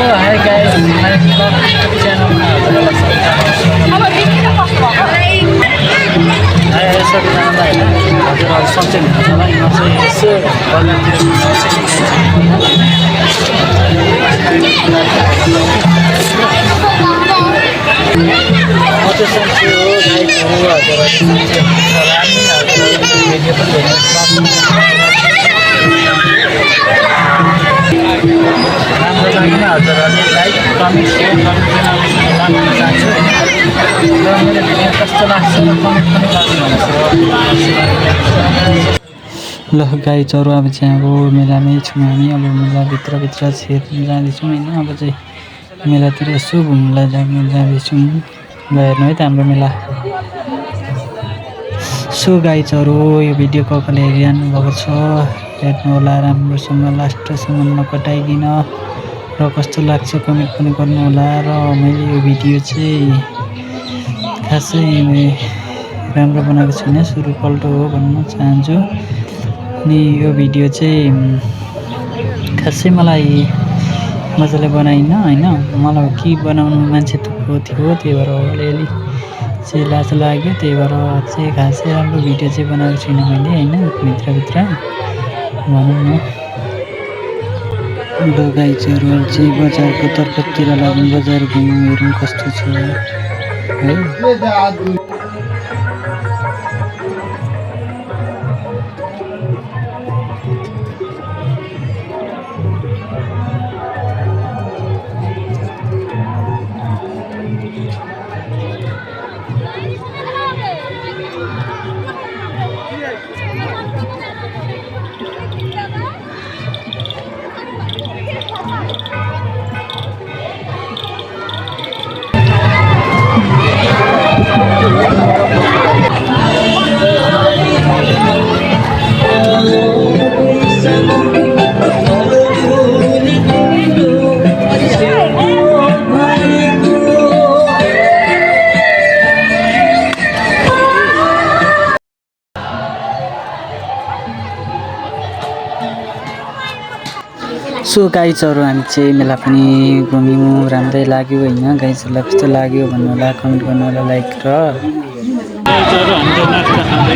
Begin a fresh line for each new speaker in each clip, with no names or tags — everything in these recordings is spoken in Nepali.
हाय गाइस माय ब्लॉग च्यानलमा हजुरहरुलाई सबैजनालाई हैन हजुरहरु सन्चै हुनुहुन्छ होला म चाहिँ यसो बजारतिर घुम्न सन्चै हो गाइसहरु हजुरहरु सन्चै हुनुहुन्छ होला नि हजुरहरु भिडियो पनि हेर्न राम्रो लाग्यो हजुरहरुले लाइक कमेन्ट सेयर गर्न चाहन्छु हैन र मेरो भिडियो कस्तो लाग्छ कमेन्ट पनि गर्नुहुन्छ ल गाइजहरु अब चाहिँ अब मेलामै छौँ हामी अब मेलाभित्र छिर्न जाँदैछौँ हैन अब चाहिँ मेलातिर यसो घुम्नलाई जाँदैछौँ ल हेर्नु है त हाम्रो मेला सो गाइजहरु यो भिडियो कसले हेरिरहनु भएको छ हेर्नु होला राम्रोसँग लास्टसम्म नकटाइदिन र कस्तो लाग्छ कमेन्ट पनि गर्नु होला र मैले यो भिडियो चाहिँ खासै राम्रो बनाएको छैन सुरुपल्ट हो भन्न चाहन्छु अनि यो भिडियो चाहिँ खासै मलाई मजाले बनाइन हैन मलाई के बनाउनु मान्छे थुप्रो थियो त्यही भएर अलिअलि चाहिँ लाज लाग्यो त्यही भएर चाहिँ खासै राम्रो भिडियो चाहिँ बनाएको छैन मैले हैन भित्र भनौँ न ल गाइजहरु चाहिँ बजारको तर्फतिर लाग्नु बजार घुम्नु हेरौँ कस्तो छ है सो गाइजहरु हामी चाहिँ मेला पनि घुम्यौँ राम्रै लाग्यो हैन गाइजहरुलाई कस्तो लाग्यो भन्नु होला कमेन्ट गर्नु होला लाइक र गाइजहरु हामीले नास्ता खाँदै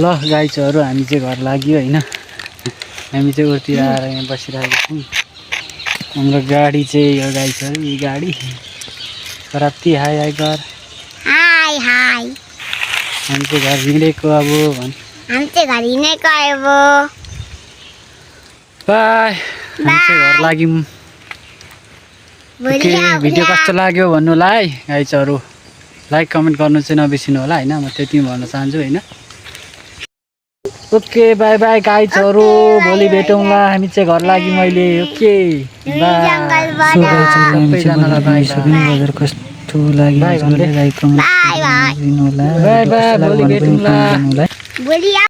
ल गाइजहरु हामी चाहिँ घर लाग्यो हैन हामी चाहिँ उतिर आएर यहाँ बसिरहेको छौँ हाम्रो गाडी चाहिँ यो गाइजहरु यो गाडी खराबती हाई हाई घर
हाई हाई
हामी चाहिँ घर हिँडेको अब भन्
हामी चाहिँ घर हिँडेको अब
बाई हामी चाहिँ घर लाग्यौँ भिडियो कस्तो लाग्यो भन्नु होला है गाइजहरु लाइक कमेन्ट गर्नु चाहिँ नबिर्सिनु होला हैन म त्यति भन्न चाहन्छु हैन ओके बाई बाई गाइजहरु भोलि भेटौँला हामी चाहिँ घर लाग्यौँ अहिले ओके सबैजनालाई बाई बजार कस्तो लाग्यो लाइक कमेन्ट गर्नु होला बाई बाई भोलि भेटौँला